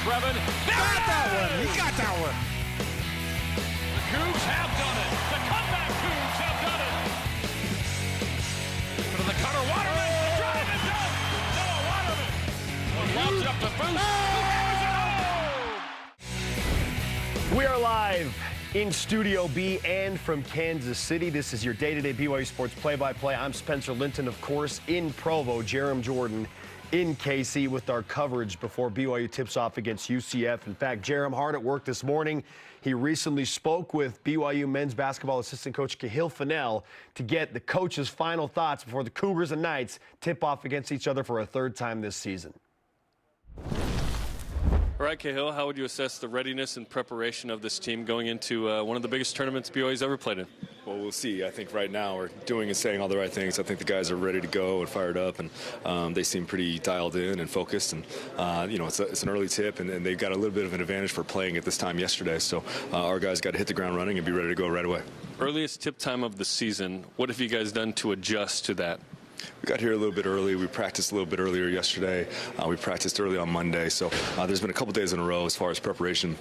Trevin. Got that one. He got that one. The Cougs have done it. The comeback Cougs have done it. To the cutter, Waterman. The drive is done. Noah Waterman. Lobs it up to Foose. We are live in Studio B and from Kansas City. This is your day-to-day BYU Sports play-by-play. I'm Spencer Linton, of course, in Provo. Jerem Jordan in KC with our coverage before BYU tips off against UCF. In fact, Jerem hard at work this morning. He recently spoke with BYU men's basketball assistant coach Kahil Fennell to get the coach's final thoughts before the Cougars and Knights tip off against each other for a third time this season. All right, Kahil, how would you assess the readiness and preparation of this team going into one of the biggest tournaments BYU's ever played in? Well, we'll see. I think right now we're doing and saying all the right things. I think the guys are ready to go and fired up, and they seem pretty dialed in and focused. And, you know, it's an early tip, and they've got a little bit of an advantage for playing at this time yesterday. So our guys got to hit the ground running and be ready to go right away. Earliest tip time of the season. What have you guys done to adjust to that? We got here a little bit early. We practiced a little bit earlier yesterday. We practiced early on Monday. So there's been a couple days in a row as far as preparation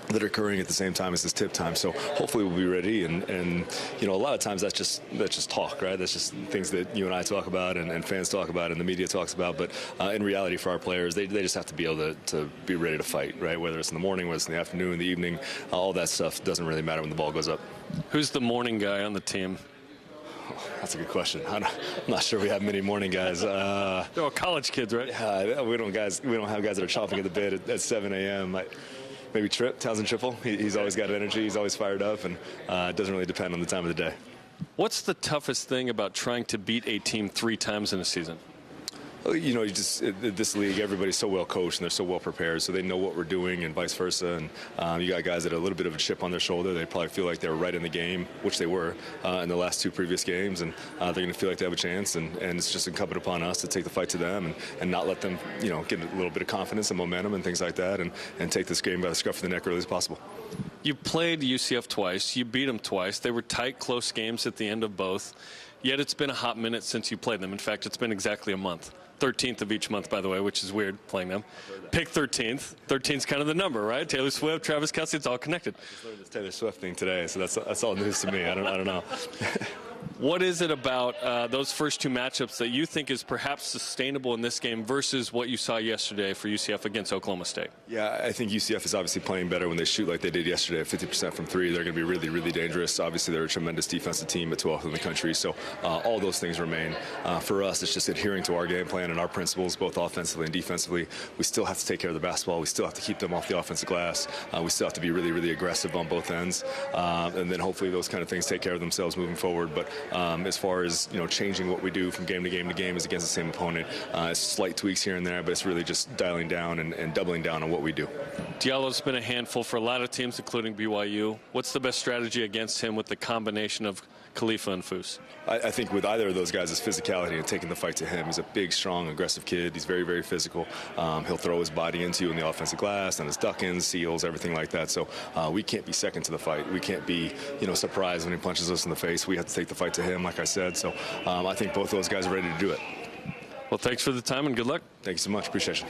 that are occurring at the same time as this tip time. So hopefully we'll be ready. And you know, a lot of times that's just talk, right? That's just things that you and I talk about and fans talk about and the media talks about. But in reality, for our players, they just have to be able to be ready to fight, right? Whether it's in the morning, whether it's in the afternoon, the evening, all that stuff doesn't really matter when the ball goes up. Who's the morning guy on the team? That's a good question. I'm not sure we have many morning guys. They're all college kids, right? Yeah, we don't have guys that are chomping at the bit at 7 a.m. Maybe Townsend Triple. He's always got energy. He's always fired up, and it doesn't really depend on the time of the day. What's the toughest thing about trying to beat a team 3 times in a season? You know, this league, everybody's so well coached and they're so well prepared, so they know what we're doing and vice versa. And you got guys that have a little bit of a chip on their shoulder. They probably feel like they were right in the game, which they were in the last 2 previous games, and they're going to feel like they have a chance. And it's just incumbent upon us to take the fight to them and not let them, you know, get a little bit of confidence and momentum and things like that, and take this game by the scruff of the neck early as possible. You played UCF twice. You beat them twice. They were tight, close games at the end of both. Yet it's been a hot minute since you played them. In fact, it's been exactly a month. 13th of each month, by the way, which is weird playing them. Pick 13th. 13th's kind of the number, right? Taylor Swift, Travis Kelce, it's all connected. I just learned this Taylor Swift thing today, so that's all news to me. I don't know. What is it about those first 2 matchups that you think is perhaps sustainable in this game versus what you saw yesterday for UCF against Oklahoma State? Yeah, I think UCF is obviously playing better when they shoot like they did yesterday at 50% from 3. They're going to be really, really dangerous. Obviously, they're a tremendous defensive team at 12th in the country, so all those things remain. For us, it's just adhering to our game plan and our principles, both offensively and defensively. We still have to take care of the basketball. We still have to keep them off the offensive glass. We still have to be really, really aggressive on both ends, and then hopefully those kind of things take care of themselves moving forward. But as far as, you know, changing what we do from game to game to game is against the same opponent. It's slight tweaks here and there, but it's really just dialing down and doubling down on what we do. Diallo's been a handful for a lot of teams, including BYU. What's the best strategy against him with the combination of Khalifa and Foose? I think with either of those guys is physicality and taking the fight to him. He's a big, strong, aggressive kid. He's very, very physical. He'll throw his body into you in the offensive glass and his duck-ins, seals, everything like that. So we can't be second to the fight. We can't be, you know, surprised when he punches us in the face. We have to take the fight to him, like I said. So I think both those guys are ready to do it. Well, thanks for the time and good luck. Thank you so much. Appreciate you.